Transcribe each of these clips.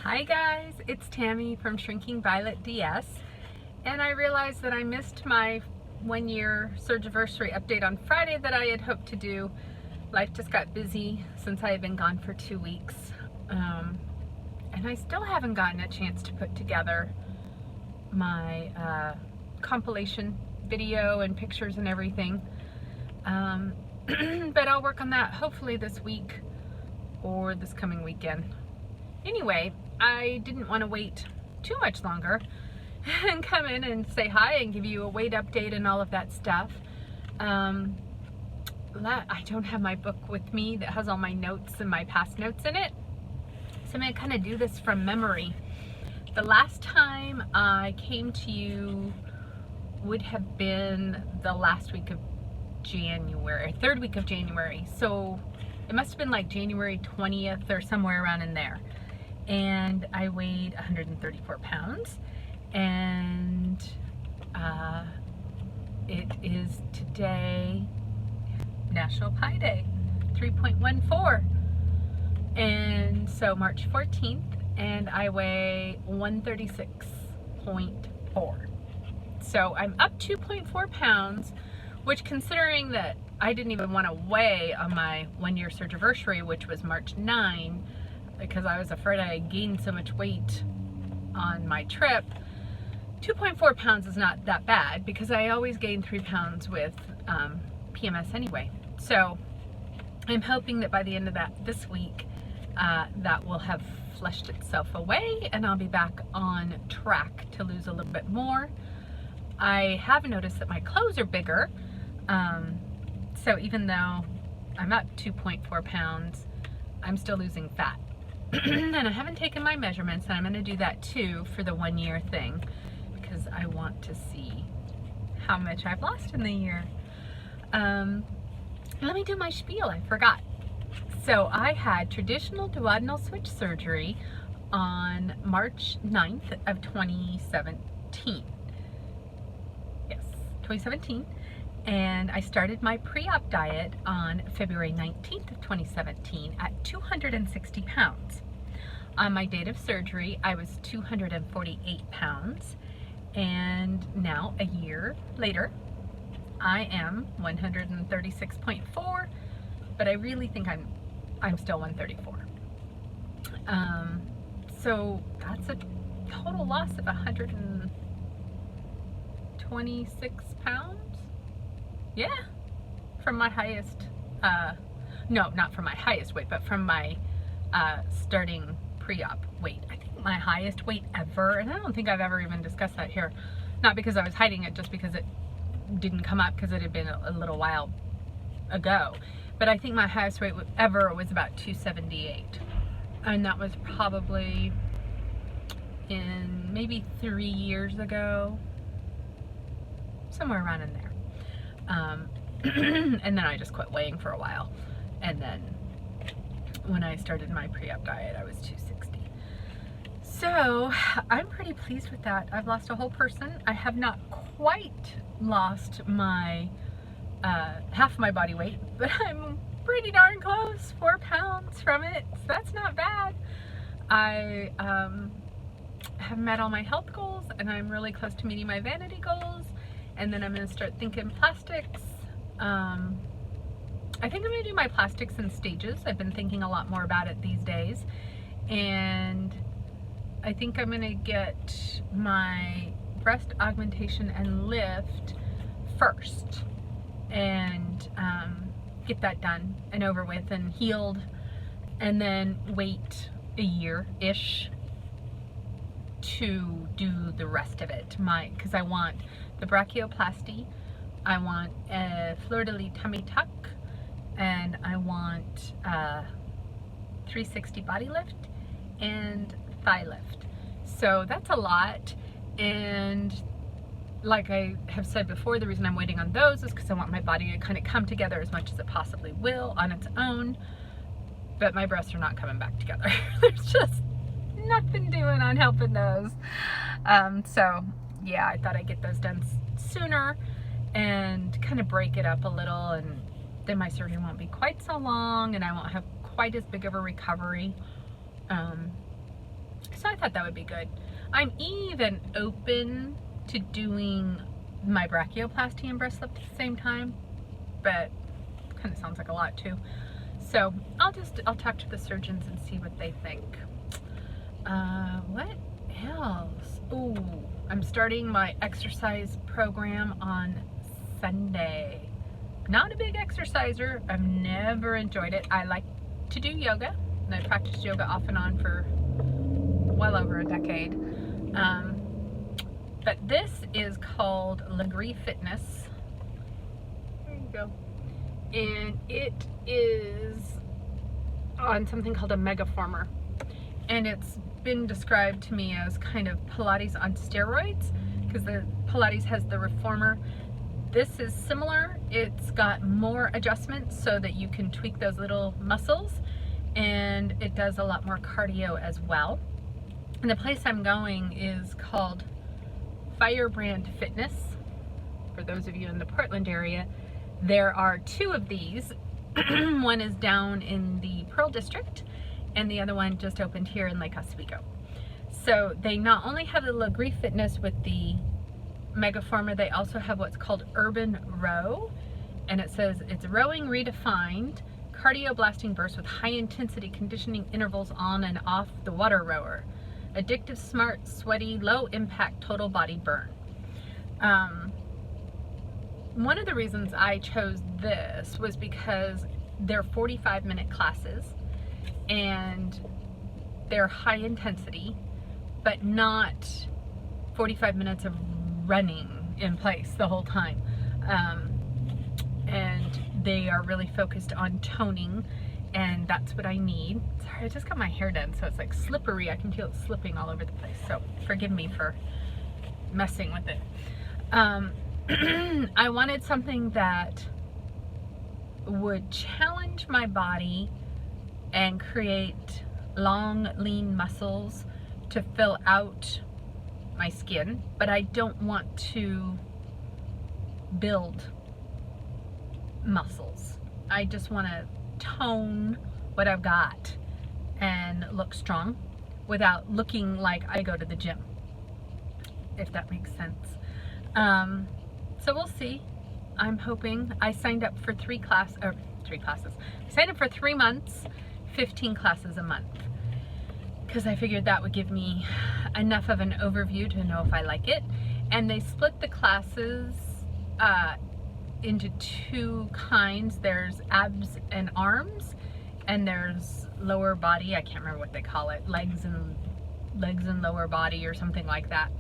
Hi guys, it's Tammy from Shrinking Violet DS, and I realized that I missed my 1-year surgiversary update on Friday that I had hoped to do. Life just got busy since I had been gone for 2 weeks, and I still haven't gotten a chance to put together my compilation video and pictures and everything, but I'll work on that hopefully this week or this coming weekend. Anyway, I didn't want to wait too much longer and come in and say hi and give you a weight update and all of that stuff. I don't have my book with me that has all my notes and my past notes in it, so I'm going to kind of do this from memory. The last time I came to you would have been the last week of January, third week of January, so it must have been like January 20th or somewhere around in there. And I weighed 134 pounds, and it is today National Pie Day, 3.14, and so March 14th, and I weigh 136.4. So I'm up 2.4 pounds, which, considering that I didn't even want to weigh on my 1-year surgiversary, which was March 9, because I was afraid I had gained so much weight on my trip. 2.4 pounds is not that bad because I always gain 3 pounds with PMS anyway. So I'm hoping that by the end of this week, that will have flushed itself away and I'll be back on track to lose a little bit more. I have noticed that my clothes are bigger. So even though I'm up 2.4 pounds, I'm still losing fat. And I haven't taken my measurements, and I'm going to do that too for the 1-year thing because I want to see how much I've lost in the year. Let me do my spiel, I forgot. So I had traditional duodenal switch surgery on March 9th of 2017. Yes, 2017. And I started my pre-op diet on February 19th of 2017 at 260 pounds. On my date of surgery, I was 248 pounds, and now, a year later, I am 136.4, but I really think I'm still 134. So that's a total loss of 126 pounds. Yeah, from my highest, no, not from my highest weight, but from my starting pre-op weight. I think my highest weight ever, and I don't think I've ever even discussed that here, not because I was hiding it, just because it didn't come up because it had been a little while ago, but I think my highest weight ever was about 278, and that was probably in maybe 3 years ago, somewhere around in there. And then I just quit weighing for a while, and then when I started my pre-op diet I was 260. So I'm pretty pleased with that. I've lost a whole person. I have not quite lost my half my body weight, but I'm pretty darn close, 4 pounds from it, so that's not bad. I have met all my health goals, and I'm really close to meeting my vanity goals. And then I'm going to start thinking plastics. I think I'm going to do my plastics in stages. I've been thinking a lot more about it these days. And I think I'm going to get my breast augmentation and lift first. And get that done and over with and healed. And then wait a year-ish to do the rest of it. Because I want the brachioplasty, I want a fleur-de-lis tummy tuck, and I want 360 body lift and thigh lift. So that's a lot, and like I have said before, the reason I'm waiting on those is because I want my body to kind of come together as much as it possibly will on its own, but my breasts are not coming back together. There's just nothing doing on helping those. So yeah, I thought I'd get those done sooner and kind of break it up a little, and then my surgery won't be quite so long and I won't have quite as big of a recovery. So I thought that would be good. I'm even open to doing my brachioplasty and breast lift at the same time, but kind of sounds like a lot too. So I'll talk to the surgeons and see what they think. What else? Oh, I'm starting my exercise program on Sunday. Not a big exerciser. I've never enjoyed it. I like to do yoga, and I practiced yoga off and on for well over a decade. But this is called Legree Fitness. There you go. And it is on something called a megaformer. And it's been described to me as kind of Pilates on steroids, because the Pilates has the reformer. This is similar. It's got more adjustments so that you can tweak those little muscles, and it does a lot more cardio as well. And the place I'm going is called Firebrand Fitness. For those of you in the Portland area, there are two of these. One is down in the Pearl District, and the other one just opened here in Lake Oswego. So they not only have the Legree Fitness with the megaformer, they also have what's called Urban Row, and it says it's rowing redefined, cardio blasting bursts with high intensity conditioning intervals on and off the water rower. Addictive, smart, sweaty, low impact total body burn. One of the reasons I chose this was because they're 45-minute classes, and they're high intensity, but not 45 minutes of running in place the whole time. And they are really focused on toning, and that's what I need. Sorry, I just got my hair done, so it's like slippery. I can feel it slipping all over the place, so forgive me for messing with it. I wanted something that would challenge my body and create long, lean muscles to fill out my skin, but I don't want to build muscles. I just want to tone what I've got and look strong without looking like I go to the gym, if that makes sense. So we'll see. I'm hoping. I signed up for three classes. I signed up for 3 months, 15 classes a month, because I figured that would give me enough of an overview to know if I like it. And they split the classes into two kinds. There's abs and arms, and there's lower body. I can't remember what they call it, legs and lower body or something like that.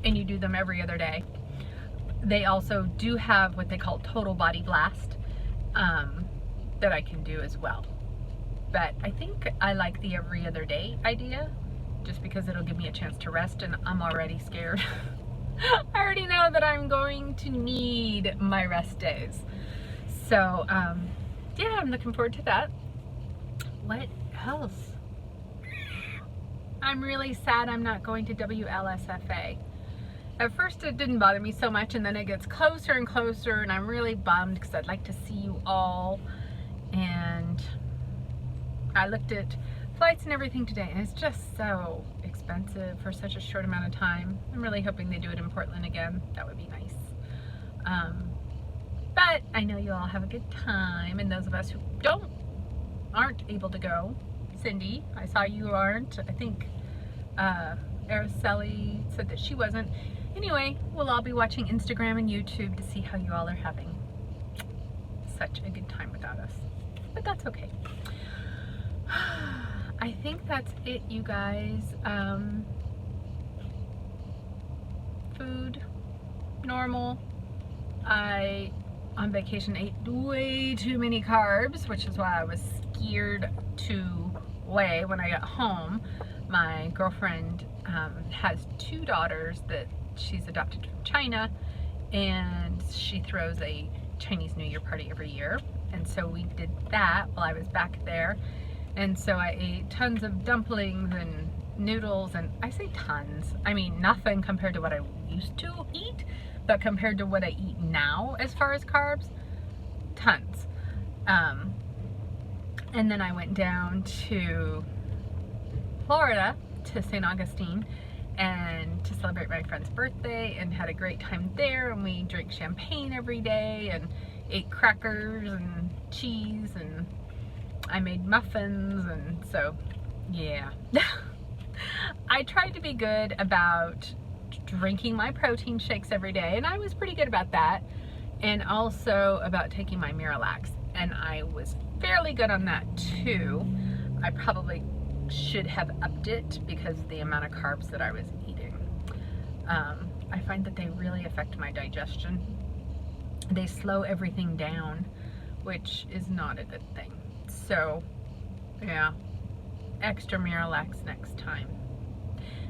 And you do them every other day. They also do have what they call total body blast that I can do as well. But I think I like the every other day idea, just because it'll give me a chance to rest, and I'm already scared. I already know that I'm going to need my rest days. So yeah, I'm looking forward to that. What else? I'm really sad I'm not going to WLSFA. At first it didn't bother me so much, and then it gets closer and closer, and I'm really bummed because I'd like to see you all. And I looked at flights and everything today, and it's just so expensive for such a short amount of time. I'm really hoping they do it in Portland again. That would be nice. But I know you all have a good time, and those of us who aren't able to go, Cindy, I saw you aren't. I think Araceli said that she wasn't. Anyway, we'll all be watching Instagram and YouTube to see how you all are having such a good time without us. But that's okay. I think that's it, you guys. Food, normal. I, on vacation, ate way too many carbs, which is why I was scared to weigh when I got home. My girlfriend has 2 daughters that she's adopted from China, and she throws a Chinese New Year party every year. And so we did that while I was back there. And so I ate tons of dumplings and noodles, and I say tons, I mean nothing compared to what I used to eat, but compared to what I eat now as far as carbs, tons. And then I went down to Florida to St. Augustine and to celebrate my friend's birthday, and had a great time there, and we drank champagne every day and ate crackers and cheese, and I made muffins, and so yeah. I tried to be good about drinking my protein shakes every day, and I was pretty good about that, and also about taking my Miralax, and I was fairly good on that too. I probably should have upped it because of the amount of carbs that I was eating. I find that they really affect my digestion. They slow everything down, which is not a good thing. So yeah, extra Miralax next time.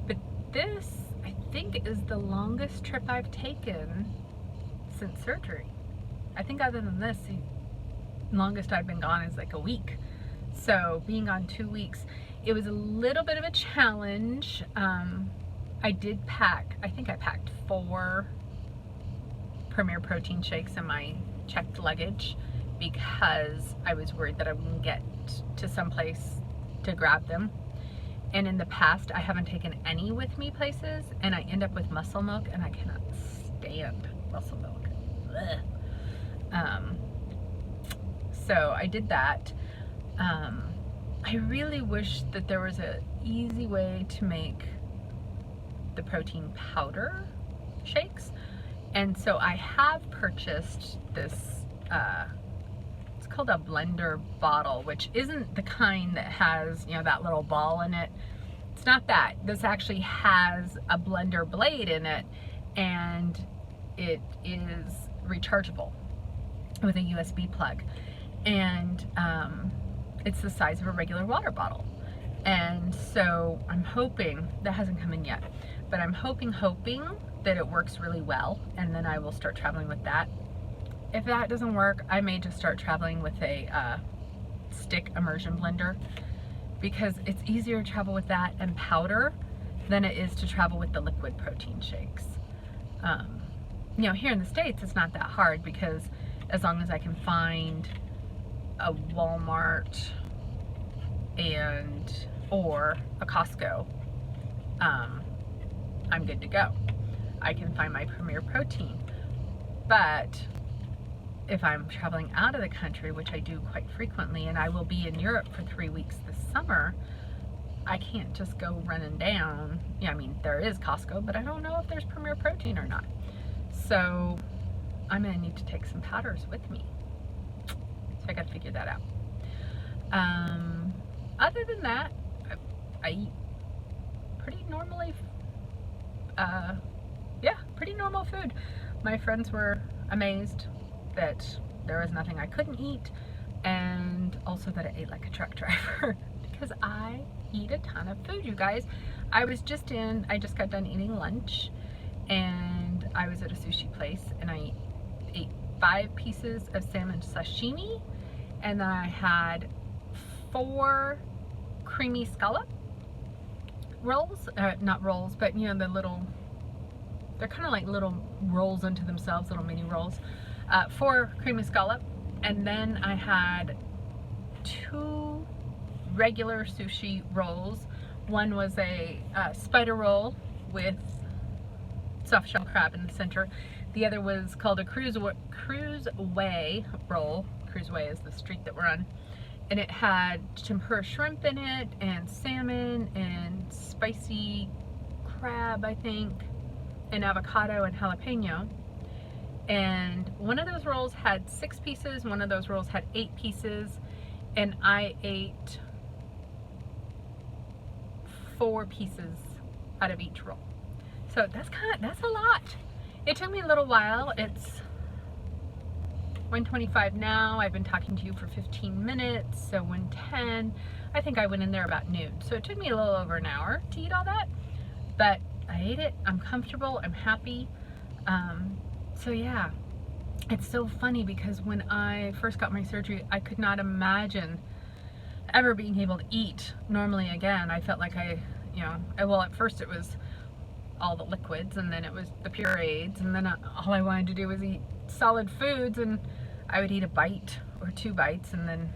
But this, I think, is the longest trip I've taken since surgery. I think other than this, the longest I've been gone is like a week. So being gone 2 weeks, it was a little bit of a challenge. I did pack, I think I packed 4 Premier Protein shakes in my checked luggage because I was worried that I wouldn't get to some place to grab them. And in the past, I haven't taken any with me places, and I end up with muscle milk, and I cannot stand muscle milk. Ugh. So I did that. I really wish that there was an easy way to make the protein powder shakes, and so I have purchased this, it's called a blender bottle, which isn't the kind that has, you know, that little ball in it. It's not that. This actually has a blender blade in it, and it is rechargeable with a USB plug, and it's the size of a regular water bottle. And so I'm hoping, that hasn't come in yet, but I'm hoping that it works really well, and then I will start traveling with that. If that doesn't work, I may just start traveling with a stick immersion blender, because it's easier to travel with that and powder than it is to travel with the liquid protein shakes. You know, here in the States, it's not that hard, because as long as I can find a Walmart or a Costco, I'm good to go. I can find my Premier Protein. But if I'm traveling out of the country, which I do quite frequently, and I will be in Europe for 3 weeks this summer, I can't just go running down. Yeah, I mean, there is Costco, but I don't know if there's Premier Protein or not. So I'm gonna need to take some powders with me. So I gotta figure that out. Other than that, I eat pretty normally, yeah, pretty normal food. My friends were amazed that there was nothing I couldn't eat, and also that I ate like a truck driver because I eat a ton of food, you guys. I just got done eating lunch, and I was at a sushi place, and I ate 5 pieces of salmon sashimi, and then I had 4 creamy scallop rolls, not rolls, but you know, the little, they're kind of like little rolls unto themselves, little mini rolls. 4 creamy scallop, and then I had 2 regular sushi rolls. One was a spider roll with soft shell crab in the center. The other was called a cruiseway roll. Cruiseway is the street that we're on. And it had tempura shrimp in it, and salmon, and spicy crab, I think, and avocado and jalapeno. And one of those rolls had 6 pieces, one of those rolls had 8 pieces, and I ate 4 pieces out of each roll. So that's a lot. It took me a little while. It's 1:25 now. I've been talking to you for 15 minutes, so 1:10. I think I went in there about noon. So it took me a little over an hour to eat all that, but I ate it. I'm comfortable. I'm happy. So yeah, it's so funny because when I first got my surgery, I could not imagine ever being able to eat normally again. I felt like well, at first it was all the liquids, and then it was the purees, and then all I wanted to do was eat solid foods, and I would eat a bite or 2 bites and then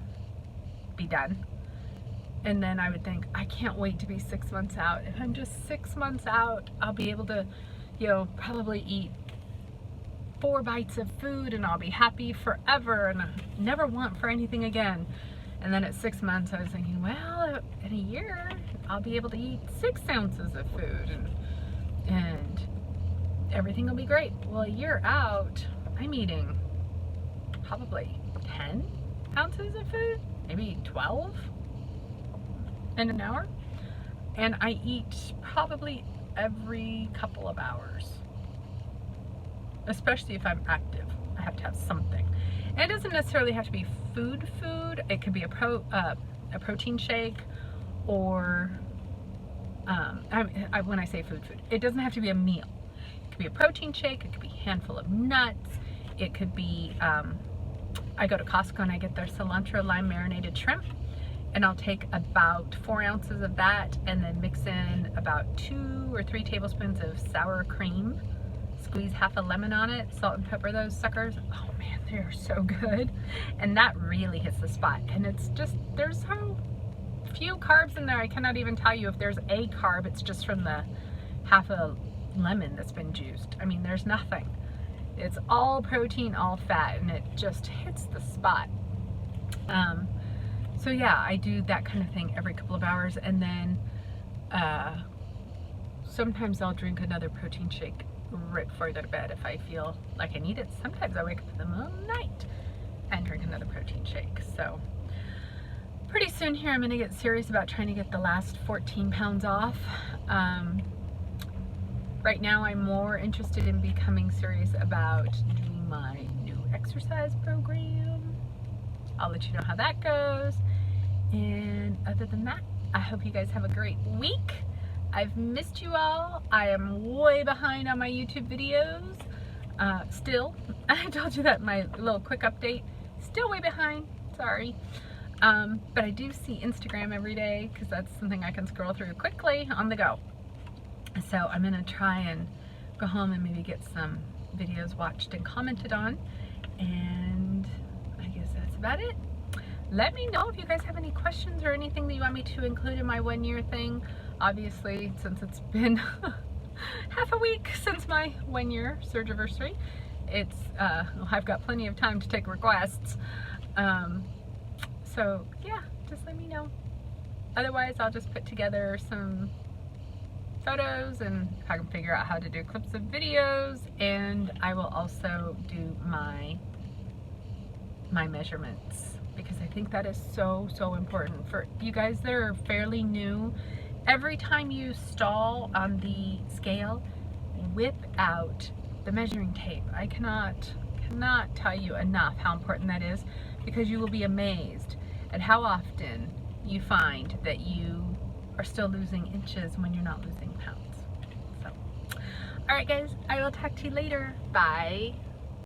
be done. And then I would think, I can't wait to be 6 months out. If I'm just 6 months out, I'll be able to, you know, probably eat 4 bites of food and I'll be happy forever and I never want for anything again. And then at 6 months I was thinking, well, in a year I'll be able to eat 6 ounces of food and everything will be great. Well, a year out, I'm eating probably 10 ounces of food, maybe 12 in an hour. And I eat probably every couple of hours, especially if I'm active. I have to have something. And it doesn't necessarily have to be food. It could be a protein shake, or when I say food, it doesn't have to be a meal. It could be a protein shake. It could be a handful of nuts. It could be, I go to Costco and I get their cilantro lime marinated shrimp, and I'll take about 4 ounces of that and then mix in about 2 or 3 tablespoons of sour cream. Squeeze half a lemon on it, salt and pepper those suckers. Oh man, they are so good. And that really hits the spot. And it's just, there's so few carbs in there, I cannot even tell you if there's a carb. It's just from the half a lemon that's been juiced. I mean, there's nothing. It's all protein, all fat, and it just hits the spot. So yeah, I do that kind of thing every couple of hours, and then sometimes I'll drink another protein shake right before I go to bed if I feel like I need it. Sometimes I wake up in the middle of the night and drink another protein shake. So pretty soon here I'm going to get serious about trying to get the last 14 pounds off. Right now I'm more interested in becoming serious about doing my new exercise program. I'll let you know how that goes. And other than that, I hope you guys have a great week. I've missed you all. I am way behind on my YouTube videos. Still, I told you that in my little quick update. Still way behind, sorry. But I do see Instagram every day because that's something I can scroll through quickly on the go. So I'm gonna try and go home and maybe get some videos watched and commented on. And I guess that's about it. Let me know if you guys have any questions or anything that you want me to include in my 1 year thing. Obviously, since it's been half a week since my 1 year surgiversary, it's I've got plenty of time to take requests. So yeah, just let me know. Otherwise, I'll just put together some photos and if I can figure out how to do clips of videos, and I will also do my measurements, because I think that is so important for you guys that are fairly new. Every time you stall on the scale, whip out the measuring tape. I cannot tell you enough how important that is, because you will be amazed at how often you find that you are still losing inches when you're not losing pounds. So, all right guys, I will talk to you later. Bye.